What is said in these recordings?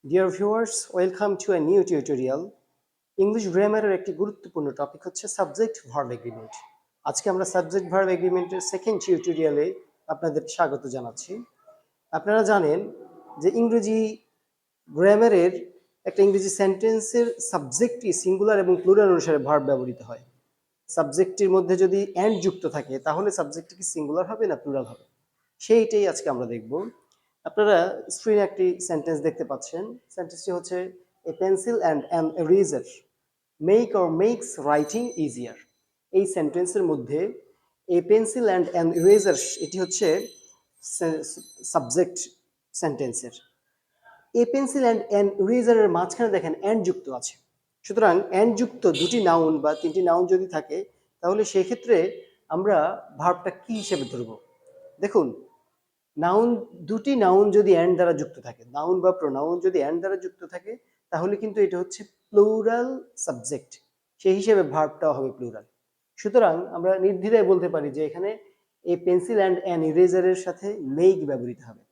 Dear viewers, welcome to a new tutorial. English গ্রামারের একটি গুরুত্বপূর্ণ টপিক হচ্ছে সাবজেক্ট ভার্ব এগ্রিমেন্ট। আজকে আমরা সাবজেক্ট ভার্ব এগ্রিমেন্টের সেকেন্ড টিউটোরিয়ালে আপনাদের স্বাগত জানাচ্ছি। আপনারা জানেন যে ইংরেজি গ্রামারের একটা ইংরেজি সেন্টেন্সের সাবজেক্টটি সিঙ্গুলার এবং প্লুরাল অনুসারে ভার্ব ব্যবহৃত হয়। সাবজেক্টটির মধ্যে যদি অ্যান্ড যুক্ত থাকে তাহলে সাবজেক্টটি কি সিঙ্গুলার হবে না প্লুরাল হবে, সেইটাই আজকে আমরা দেখব। আপনারা স্ক্রিনে একটি সেন্টেন্স দেখতে পাচ্ছেন। সেন্টেন্সটি হচ্ছে a pencil and an eraser make or makes writing easier. এই সেন্টেন্সের মধ্যে a pencil and an eraser এটি হচ্ছে সাবজেক্ট সেন্টেন্সের। এ পেন্সিল অ্যান্ড অ্যান এরেজারের মাঝখানে দেখেন অ্যান্ড যুক্ত আছে। সুতরাং অ্যান্ড যুক্ত দুটি নাউন বা তিনটি নাউন যদি থাকে তাহলে সেক্ষেত্রে আমরা ভার্বটা কি হিসেবে ধরব? দেখুন, নাউন দুটি নাউন যদি অ্যান্ড দ্বারা যুক্ত থাকে, নাউন বা প্রোনাউন যদি অ্যান্ড দ্বারা যুক্ত থাকে তাহলে কিন্তু এটা হচ্ছে প্লুরাল সাবজেক্ট, সেই হিসেবে ভার্বটাও হবে প্লুরাল। সুতরাং আমরা নির্দ্বিধায় বলতে পারি যে এখানে এই পেন্সিল অ্যান্ড অ্যান ইরেজারের সাথে মেক ব্যবহৃত হবে।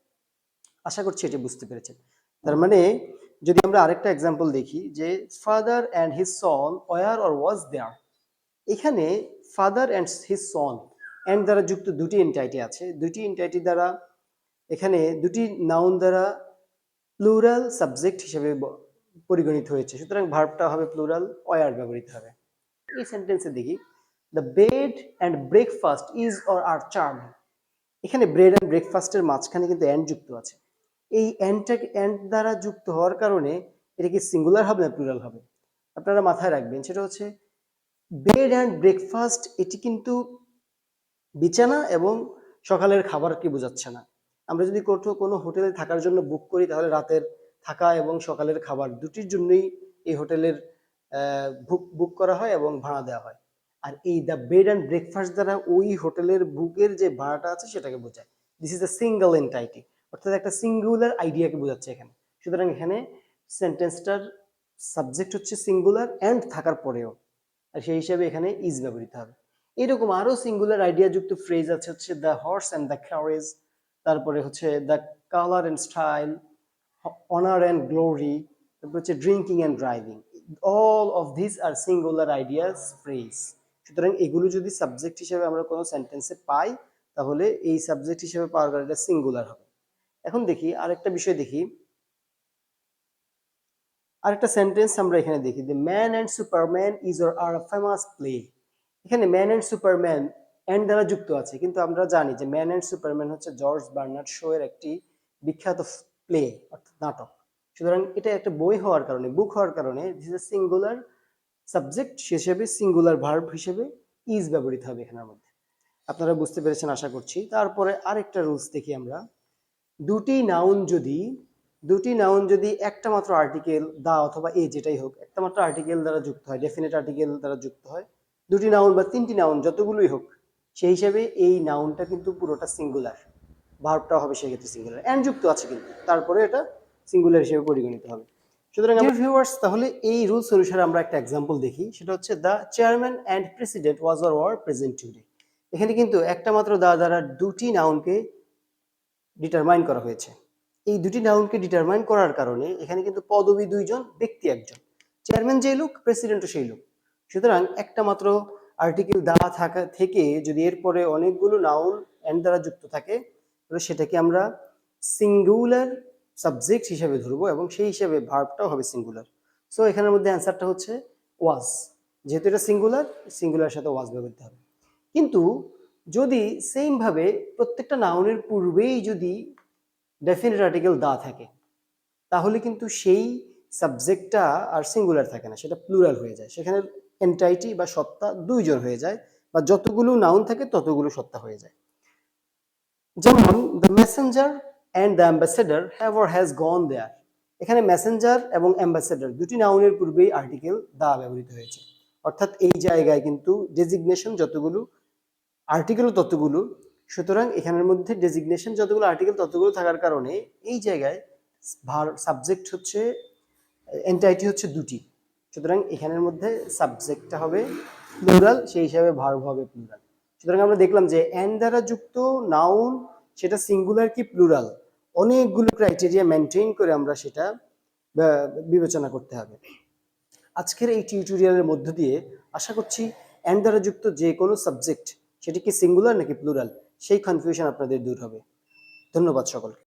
আশা করছি এটা বুঝতে পেরেছেন। তার মানে যদি আমরা আরেকটা এক্সাম্পল দেখি যে father and his son were or was there, এখানে father and his son and দ্বারা যুক্ত দুটি এন্টাইটি আছে। দুটি এন্টাইটি দ্বারা এখানে দুটি নাউন দ্বারা প্লুরাল সাবজেক্ট হিসেবে পরিগণিত হয়েছে, সুতরাং ভার্বটা হবে প্লুরাল, ওয়ার ব্যবহৃত হবে। এই সেন্টেন্সে দেখি the bed and breakfast is or are charming. এখানে ব্রেড অ্যান্ড ব্রেকফাস্টের মাঝখানে কিন্তু অ্যান্ড যুক্ত আছে। এই অ্যান্ডটাকে অ্যান্ড দ্বারা যুক্ত হওয়ার কারণে এটা কি সিঙ্গুলার হবে না প্লুরাল হবে? আপনারা মাথায় রাখবেন সেটা হচ্ছে বেড অ্যান্ড ব্রেকফাস্ট এটি কিন্তু বিছানা এবং সকালের খাবারকে বোঝাচ্ছে না। আমরা যদি কোনো হোটেলে থাকার জন্য বুক করি তাহলে রাতের থাকা এবং সকালের খাবার দুটির জন্যই এই হোটেলের বুক করা হয় এবং ভাড়া দেওয়া হয়। আর এই দ্য বেড অ্যান্ড ব্রেকফাস্ট দ্বারা ওই হোটেলের বুকের যে ভাড়াটা আছে সেটাকে বোঝায়। দিস ইজ এ সিঙ্গল এন্টাইটি, অর্থাৎ একটা সিঙ্গুলার আইডিয়াকে বোঝাচ্ছে এখানে। সুতরাং এখানে সেন্টেন্সটার সাবজেক্ট হচ্ছে সিঙ্গুলার অ্যান্ড থাকার পরেও, আর সেই হিসাবে এখানে ইজ ব্যবহৃত হবে। এরকম আরো সিঙ্গুলার আইডিয়া যুক্ত ফ্রেজ আছে হচ্ছে the horse and the carriage, তারপরে হচ্ছে the colour and style, honour and glory, তারপর হচ্ছে drinking and driving. All of this are singular ideas phrase. সুতরাং এগুলো যদি সাবজেক্ট হিসেবে আমরা কোনো সেন্টেন্সে পাই তাহলে এই সাবজেক্ট হিসেবে পাওয়ার কারণে এটা সিঙ্গুলার হবে। এখন দেখি আরেকটা বিষয় দেখি, আরেকটা সেন্টেন্স আমরা এখানে দেখি the man and superman is or are famous play. এখানে ম্যান অ্যান্ড সুপারম্যান অ্যান্ড দ্বারা যুক্ত আছে, কিন্তু আমরা জানি যে ম্যান অ্যান্ড সুপারম্যান হচ্ছে জর্জ বার্নার্ড শো এর একটি বিখ্যাত প্লে অর্থাৎ নাটক। সুতরাং এটা একটা বই হওয়ার কারণে, বুক হওয়ার কারণে দিস ইজ সিঙ্গুলার সাবজেক্ট হিসেবে সিঙ্গুলার ভার্ব হিসেবে ইজ ব্যবহৃত হবে এখানের মধ্যে। আপনারা বুঝতে পেরেছেন আশা করছি। তারপরে আরেকটা রুলস দেখি আমরা, দুটি নাউন যদি একটা মাত্র আর্টিকেল দা অথবা এ যেটাই হোক একটা মাত্র আর্টিকেল দ্বারা যুক্ত হয়, ডেফিনেট আর্টিকেল দ্বারা যুক্ত হয়, দুটি নাউন বা তিনটি নাউন যতগুলোই হোক, সেই হিসাবে এই নাউনটা কিন্তু পুরোটা সিঙ্গুলার, ভার্বটা হবে সেক্ষেত্রে সিঙ্গুলার। অ্যান্ড যুক্ত আছে কিন্তু তারপরে এটা সিঙ্গুলার হিসেবে পরিগণিত হবে। সুতরাং ডিয়ার ভিউয়ার্স, তাহলে এই রুলস অনুসারে আমরা একটা এক্সাম্পল দেখি, সেটা হচ্ছে the chairman and president was or were present today. এখানে কিন্তু একটা মাত্র দা দ্বারা দুটি নাউনকে ডিটারমাইন করা হয়েছে। এই দুটি নাউনকে ডিটারমাইন করার কারণে এখানে কিন্তু পদবী দুইজন, ব্যক্তি একজন। চেয়ারম্যান যেই লোক, প্রেসিডেন্টও সেই লোক। সুতরাং একটা মাত্র আর্টিকেল দেওয়া থাকা থেকে যদি এরপরে অনেকগুলো নাউন এন্ড দ্বারা যুক্ত থাকে তাহলে সেটাকে আমরা সিঙ্গুলার সাবজেক্ট হিসেবে ধরবো এবং সেই হিসেবে ভার্বটাও হবে সিঙ্গুলার। সো এখানের মধ্যে অ্যান্সারটা হচ্ছে ওয়াজ। যেহেতু এটা সিঙ্গুলার, সিঙ্গুলার সাথে ওয়াজ ব্যবহৃত হবে। কিন্তু যদি সেম ভাবে প্রত্যেকটা নাউনের পূর্বেই যদি ডেফিনেট আর্টিকেল দেওয়া থাকে তাহলে কিন্তু সেই সাবজেক্টটা আর সিঙ্গুলার থাকে না, সেটা প্লুরাল হয়ে যায়। সেখানে এন্টাইটি বা সত্তা দুইজন হয়ে যায়, বা যতগুলো নাউন থাকে ততগুলো সত্তা হয়ে যায়। যেমন the messenger and the ambassador have or has gone there. এখানে মেসেঞ্জার এবং অ্যাম্বাসেডার দুটি নাউনের পূর্বেই আর্টিকেল দা ব্যবহৃত হয়েছে, অর্থাৎ এই জায়গায় কিন্তু ডেজিগনেশন যতগুলো, আর্টিকেলও ততগুলো। সুতরাং এখানের মধ্যে ডেজিগনেশন যতগুলো, আর্টিকেল ততগুলো থাকার কারণে এই জায়গায় সাবজেক্ট হচ্ছে, এন্টাইটি হচ্ছে দুটি। সুতরাং এখানের মধ্যে সাবজেক্টটা হবে প্লুরাল, সেই হিসাবে ভার্ব হবে প্লুরাল। সুতরাং আমরা দেখলাম যে এন দ্বারা যুক্ত নাউন সেটা সিঙ্গুলার কি প্লুরাল, অনেকগুলো ক্রাইটেরিয়া মেনটেন করে আমরা সেটা বিবেচনা করতে হবে। আজকের এই টিউটোরিয়ালের মধ্য দিয়ে আশা করছি অ্যান্ড দ্বারা যুক্ত যে কোনো সাবজেক্ট সেটি কি সিঙ্গুলার নাকি প্লুরাল সেই কনফিউশন আপনাদের দূর হবে। ধন্যবাদ সকলকে।